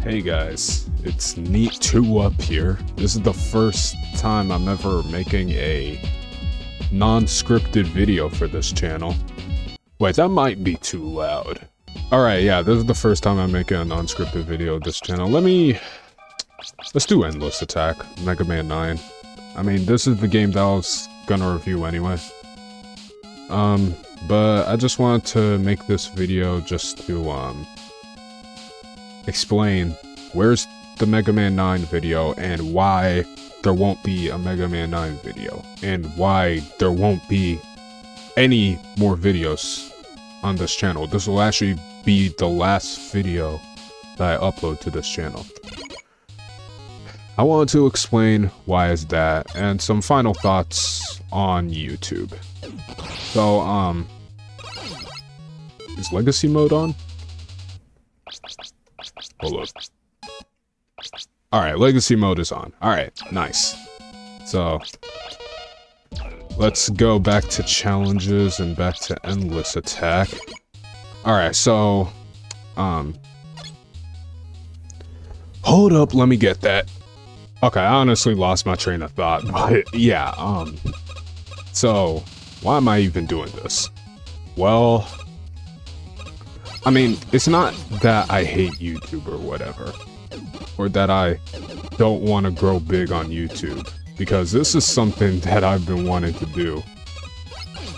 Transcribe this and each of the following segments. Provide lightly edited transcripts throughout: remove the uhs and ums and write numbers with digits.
Hey guys, it's Neat2 up here. This is the first time I'm ever making a non-scripted video for this channel. Wait, that might be too loud. Alright, yeah, this is the first time I'm making a non-scripted video of this channel. Let's do Endless Attack, Mega Man 9. I mean, this is the game that I was gonna review anyway. But I just wanted to make this video just to, explain where's the Mega Man 9 video and why there won't be a Mega Man 9 video and why there won't be any more videos on this channel. This will actually be the last video that I upload to this channel. I wanted to explain why is that and some final thoughts on YouTube. So, is Legacy mode on? Hold up. Alright, Legacy mode is on. Alright, nice. So, let's go back to challenges and back to Endless Attack. Alright, so, hold up, let me get that. Okay, I honestly lost my train of thought, but yeah, so, why am I even doing this? Well, I mean, it's not that I hate YouTube or whatever, or that I don't want to grow big on YouTube, because this is something that I've been wanting to do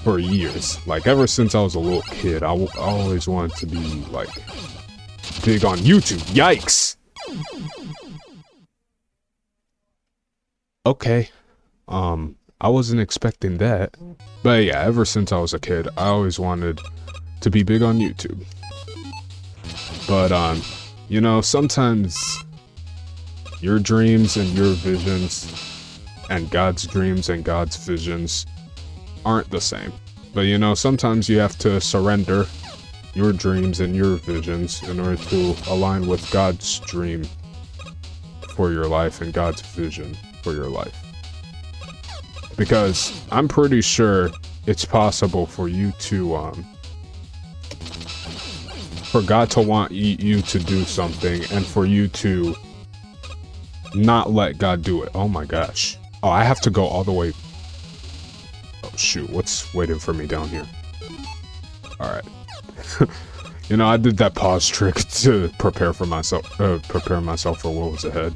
for years. Like, ever since I was a little kid, I always wanted to be, like, big on YouTube. Yikes! Okay, I wasn't expecting that. But yeah, ever since I was a kid, I always wanted to be big on YouTube. But, you know, sometimes your dreams and your visions and God's dreams and God's visions aren't the same. But, you know, sometimes you have to surrender your dreams and your visions in order to align with God's dream for your life and God's vision for your life. Because I'm pretty sure it's possible for you to, for God to want you to do something and for you to not let God do it. Oh my gosh. Oh, I have to go all the way. Oh shoot, what's waiting for me down here? Alright. You know, I did that pause trick to prepare myself for what was ahead.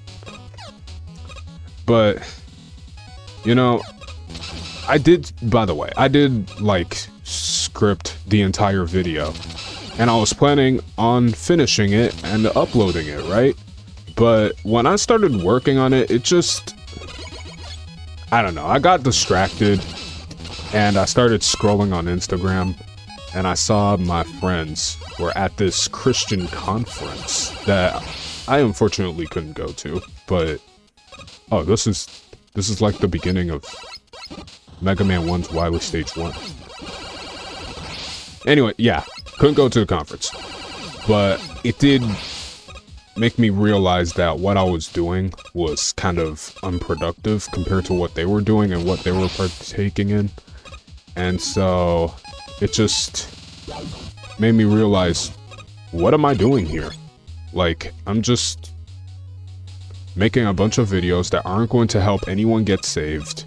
But, you know, by the way, I did, like, script the entire video. And I was planning on finishing it and uploading it, right? But when I started working on it, it just... I don't know, I got distracted. And I started scrolling on Instagram. And I saw my friends were at this Christian conference that I unfortunately couldn't go to. But, oh, this is like the beginning of Mega Man 1's Wily Stage 1. Anyway, yeah. Couldn't go to the conference, but it did make me realize that what I was doing was kind of unproductive compared to what they were doing and what they were partaking in. And so it just made me realize, what am I doing here? Like, I'm just making a bunch of videos that aren't going to help anyone get saved,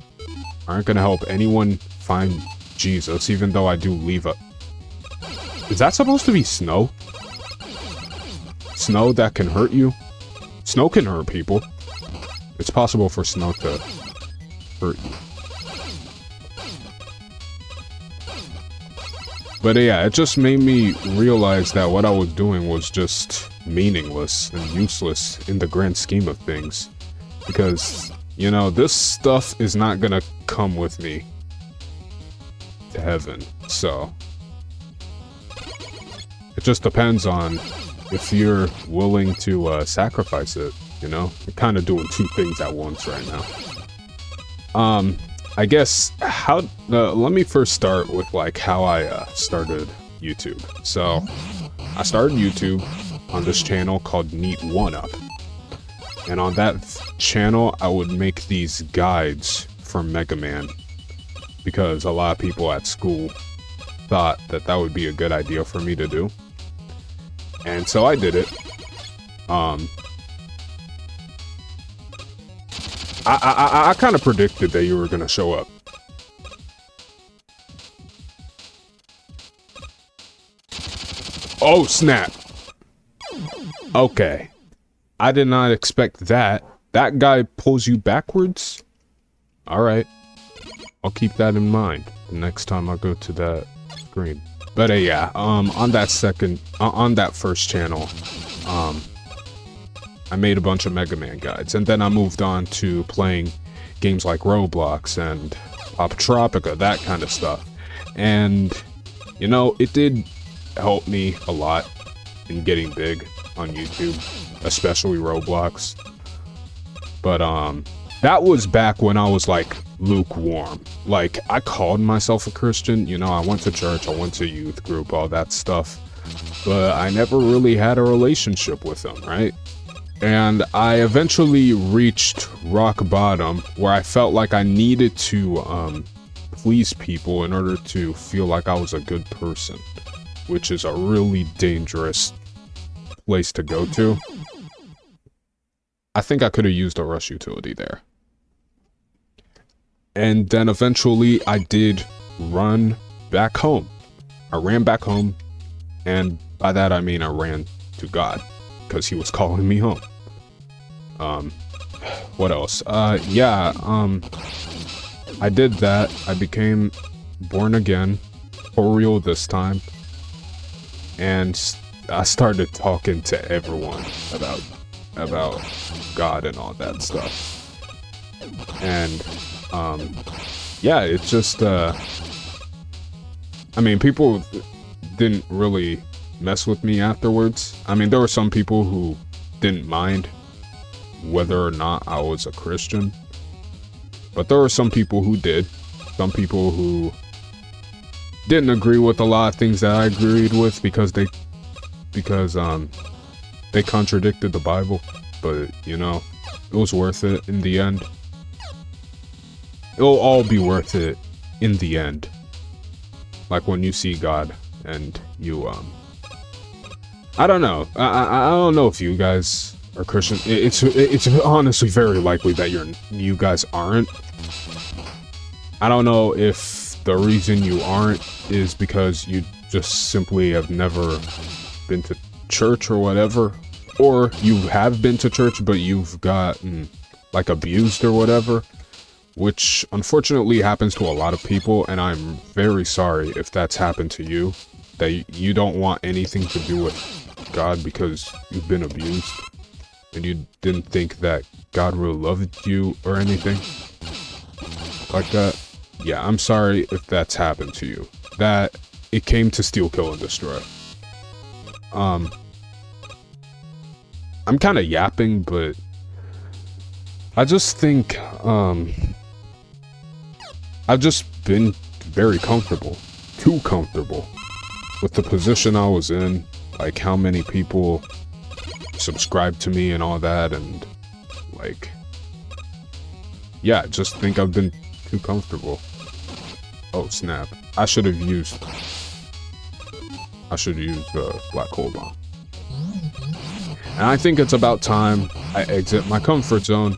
aren't going to help anyone find Jesus, even though I do leave a... Is that supposed to be snow? Snow that can hurt you? Snow can hurt people. It's possible for snow to hurt you. But yeah, it just made me realize that what I was doing was just meaningless and useless in the grand scheme of things. Because, you know, this stuff is not gonna come with me to heaven, so... It just depends on if you're willing to sacrifice it, you know? You're kind of doing two things at once right now. I guess, let me first start with, like, how I started YouTube. So, I started YouTube on this channel called Neat1Up. And on that channel, I would make these guides for Mega Man. Because a lot of people at school thought that that would be a good idea for me to do. And so I did it. I kind of predicted that you were gonna show up. Oh, snap. Okay. I did not expect that. That guy pulls you backwards? Alright. I'll keep that in mind the next time I go to that screen. But yeah, on that first channel, I made a bunch of Mega Man guides, and then I moved on to playing games like Roblox and Pop Tropica, that kind of stuff. And, you know, it did help me a lot in getting big on YouTube, especially Roblox. But, that was back when I was, like, lukewarm. Like, I called myself a Christian, you know, I went to church, I went to youth group, all that stuff. But I never really had a relationship with them, right? And I eventually reached rock bottom, where I felt like I needed to, please people in order to feel like I was a good person. Which is a really dangerous place to go to. I think I could have used a rush utility there. And then eventually I did run back home. I ran back home, and by that I mean I ran to God, because he was calling me home. What else? I did that. I became born again, for real this time, and I started talking to everyone about God and all that stuff. And yeah, it's just I mean, people didn't really mess with me afterwards. I mean, there were some people who didn't mind whether or not I was a Christian, but there were some people who did. Some people who didn't agree with a lot of things that I agreed with because they contradicted the Bible. But, you know, it was worth it in the end. It'll all be worth it in the end. Like when you see God and you, I don't know. I don't know if you guys are Christian. It's honestly very likely that you guys aren't. I don't know if the reason you aren't is because you just simply have never been to church or whatever, or you have been to church but you've gotten like abused or whatever, which unfortunately happens to a lot of people, and I'm very sorry if that's happened to you, that you don't want anything to do with God because you've been abused and you didn't think that God really loved you or anything like that. Yeah, I'm sorry if that's happened to you. That it came to steal, kill, and destroy. I'm kind of yapping, but I just think I've just been very comfortable, too comfortable with the position I was in, like how many people subscribe to me and all that, and like, yeah, I just think I've been too comfortable. Oh snap, I should have used Black Hole Bomb. And I think it's about time I exit my comfort zone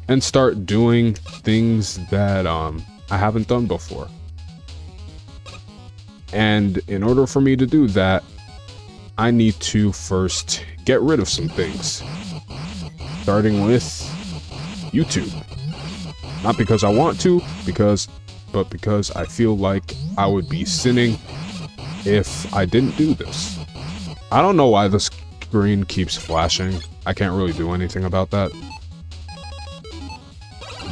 and start doing things that I haven't done before. And in order for me to do that, I need to first get rid of some things. Starting with YouTube. Not because I want to, but because I feel like I would be sinning if I didn't do this. I don't know why the screen keeps flashing. I can't really do anything about that.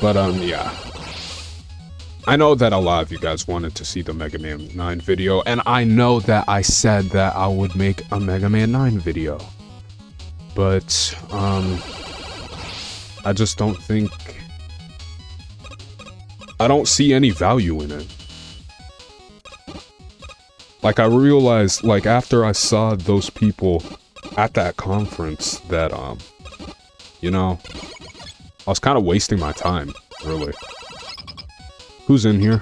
But yeah. I know that a lot of you guys wanted to see the Mega Man 9 video, and I know that I said that I would make a Mega Man 9 video. But, I just don't think... I don't see any value in it. Like, I realized, like, after I saw those people at that conference that, you know, I was kind of wasting my time, really. Who's in here?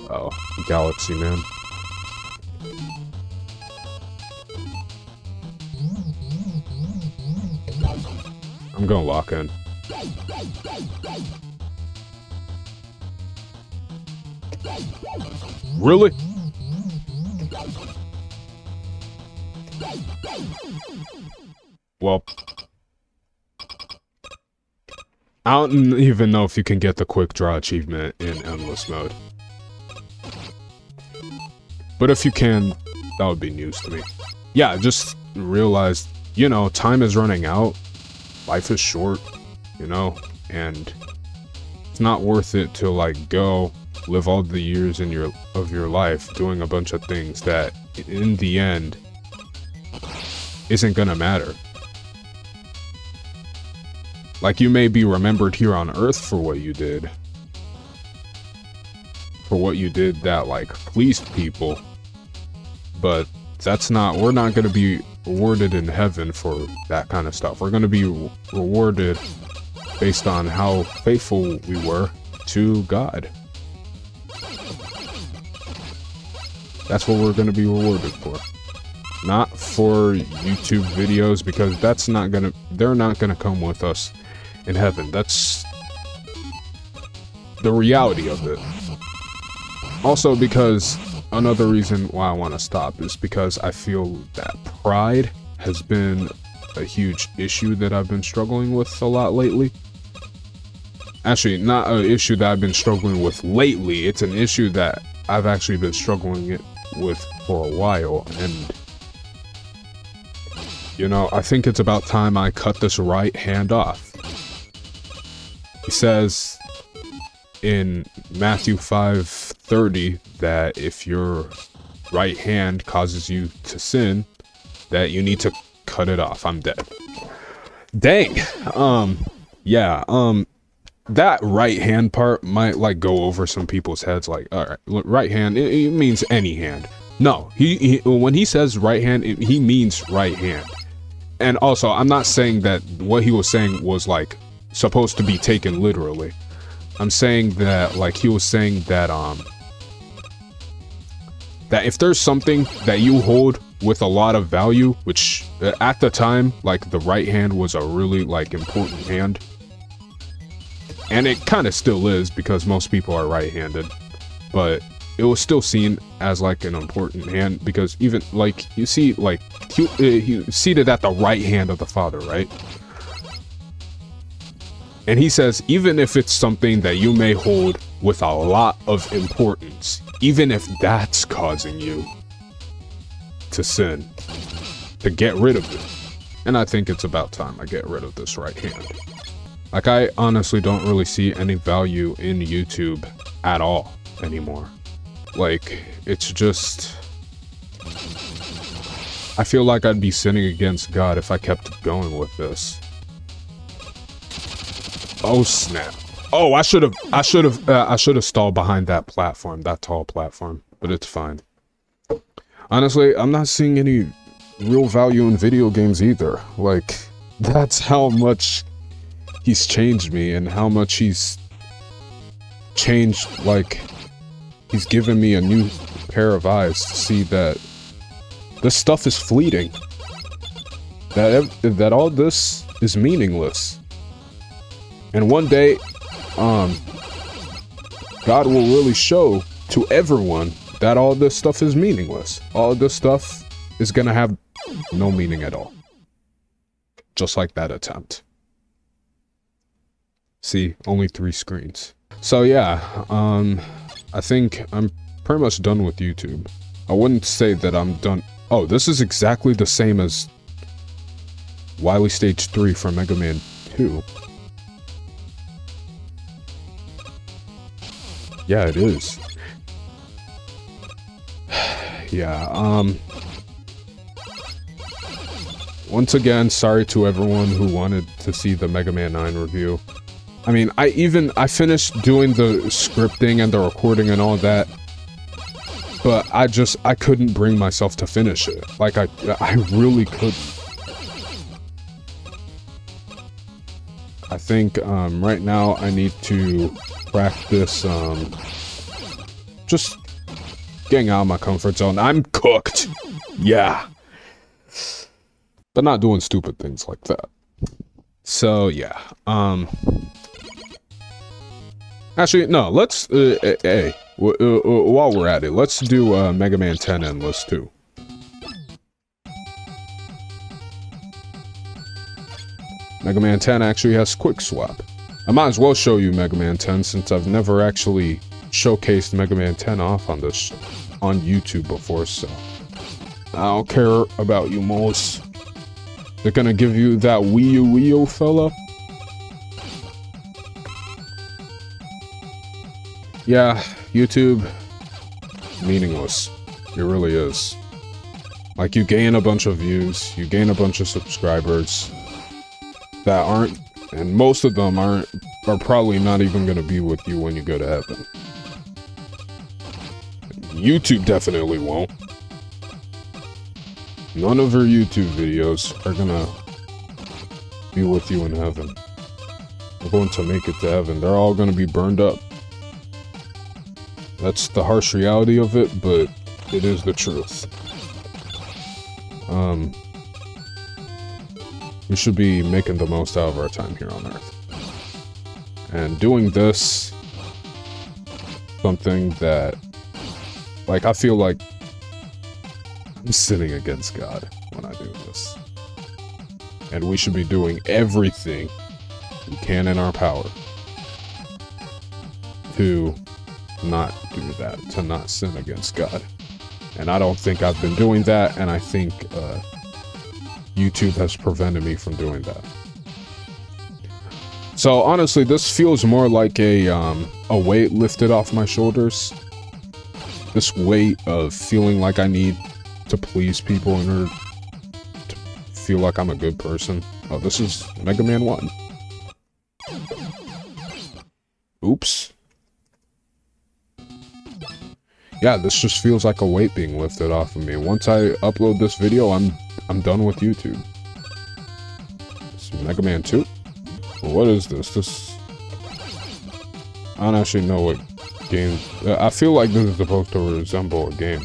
Oh, Galaxy Man. I'm gonna lock in. Really? Well, I don't even know if you can get the quick draw achievement in endless mode. But if you can, that would be news to me. Yeah, I just realized, you know, time is running out. Life is short, you know, and it's not worth it to like go live all the years in of your life doing a bunch of things that in the end isn't gonna matter. Like, you may be remembered here on Earth for what you did. For what you did that, like, pleased people. But that's not, we're not gonna be rewarded in heaven for that kind of stuff. We're gonna be rewarded based on how faithful we were to God. That's what we're gonna be rewarded for. Not for YouTube videos, because that's not gonna, they're not gonna come with us in heaven. That's the reality of it. Also, because another reason why I want to stop is because I feel that pride has been a huge issue that I've been struggling with a lot lately. Actually, not an issue that I've been struggling with lately. It's an issue that I've actually been struggling with for a while, and you know, I think it's about time I cut this right hand off. He says in Matthew 5:30 that if your right hand causes you to sin, that you need to cut it off. I'm dead. Dang. That right hand part might like go over some people's heads. Like, all right, right hand, it means any hand. No, he when he says right hand, he means right hand. And also, I'm not saying that what he was saying was like supposed to be taken literally. I'm saying that like he was saying that that if there's something that you hold with a lot of value, which at the time, like, the right hand was a really like important hand, and it kind of still is because most people are right-handed, but it was still seen as like an important hand because even like you see, like he seated at the right hand of the Father, right? And he says, even if it's something that you may hold with a lot of importance, even if that's causing you to sin, to get rid of it. And I think it's about time I get rid of this right hand. Like, I honestly don't really see any value in YouTube at all anymore. Like, it's just, I feel like I'd be sinning against God if I kept going with this. Oh snap. Oh, I should have stalled behind that platform, that tall platform, but it's fine. Honestly, I'm not seeing any real value in video games either. Like, that's how much he's changed me and how much he's changed, like, he's given me a new pair of eyes to see that this stuff is fleeting. That all this is meaningless. And one day, God will really show to everyone that all this stuff is meaningless. All this stuff is gonna have no meaning at all. Just like that attempt. See, only 3 screens. So yeah, I think I'm pretty much done with YouTube. I wouldn't say that I'm done. Oh, this is exactly the same as Wily Stage 3 from Mega Man 2. Yeah, it is. Yeah, once again, sorry to everyone who wanted to see the Mega Man 9 review. I mean, I finished doing the scripting and the recording and all that, but I couldn't bring myself to finish it. Like, I really couldn't. I think, right now I need to practice, just getting out of my comfort zone. I'm cooked! Yeah. But not doing stupid things like that. So yeah, actually no, let's hey, while we're at it, let's do Mega Man 10 Endless too. Mega Man 10 actually has quick swap. I might as well show you Mega Man 10 since I've never actually showcased Mega Man 10 off on this on YouTube before, so I don't care about you moles. They're gonna give you that Wii U fella. Yeah, YouTube, meaningless. It really is. Like, you gain a bunch of views, you gain a bunch of subscribers that aren't, and most of them are probably not even gonna be with you when you go to heaven. YouTube definitely won't. None of her YouTube videos are gonna be with you in heaven. They're going to make it to heaven. They're all gonna be burned up. That's the harsh reality of it, but it is the truth. We should be making the most out of our time here on Earth. And doing this, something that, like, I feel like I'm sinning against God when I do this. And we should be doing everything we can in our power to not do that, to not sin against God. And I don't think I've been doing that, and I think YouTube has prevented me from doing that. So honestly, this feels more like a weight lifted off my shoulders. This weight of feeling like I need to please people in order to feel like I'm a good person. Oh, this is Mega Man 1. Oops. Yeah, this just feels like a weight being lifted off of me. Once I upload this video, I'm done with YouTube. It's Mega Man 2? What is this? I don't actually know what game. I feel like this is supposed to resemble a game.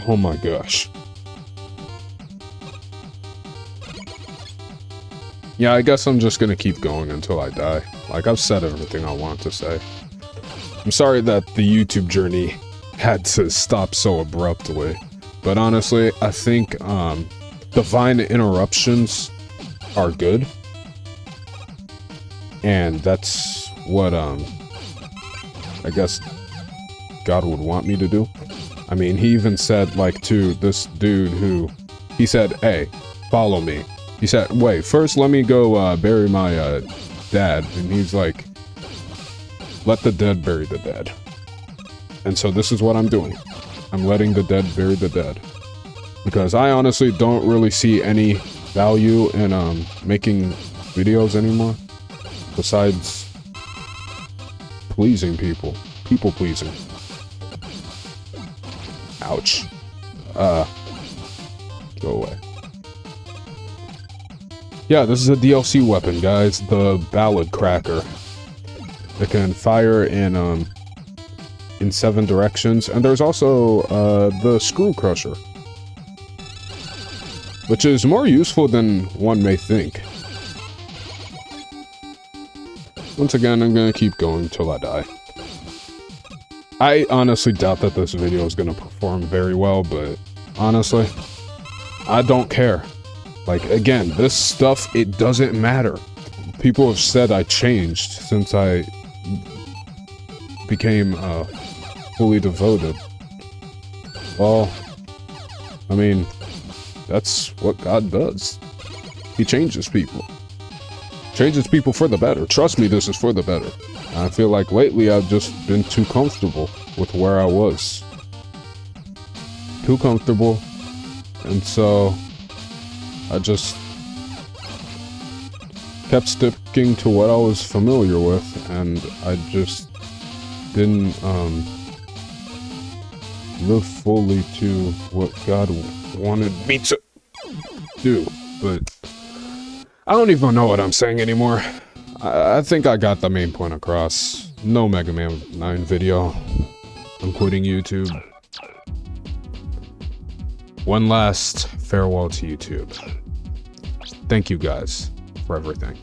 Oh my gosh. Yeah, I guess I'm just gonna keep going until I die. Like, I've said everything I want to say. I'm sorry that the YouTube journey had to stop so abruptly. But honestly, I think divine interruptions are good. And that's what I guess God would want me to do. I mean, he even said, like, to this dude who, he said, hey, follow me. He said, wait, first let me go bury my dad. And he's like, let the dead bury the dead. And so this is what I'm doing. I'm letting the dead bury the dead. Because I honestly don't really see any value in making videos anymore. Besides pleasing people. People pleasing. Ouch. Go away. Yeah, this is a DLC weapon, guys. The Ballad Cracker. It can fire in 7 directions. And there's also the Screw Crusher. Which is more useful than one may think. Once again, I'm gonna keep going till I die. I honestly doubt that this video is gonna perform very well, but honestly, I don't care. Like, again, this stuff, it doesn't matter. People have said I changed since I became fully devoted. Well, I mean, that's what God does. He changes people. Changes people for the better. Trust me, this is for the better. I feel like lately I've just been too comfortable with where I was. Too comfortable. And so I just kept sticking to what I was familiar with, and I just didn't live fully to what God wanted me to do. But I don't even know what I'm saying anymore. I think I got the main point across. No Mega Man 9 video. I'm quitting YouTube. One last farewell to YouTube. Thank you guys for everything.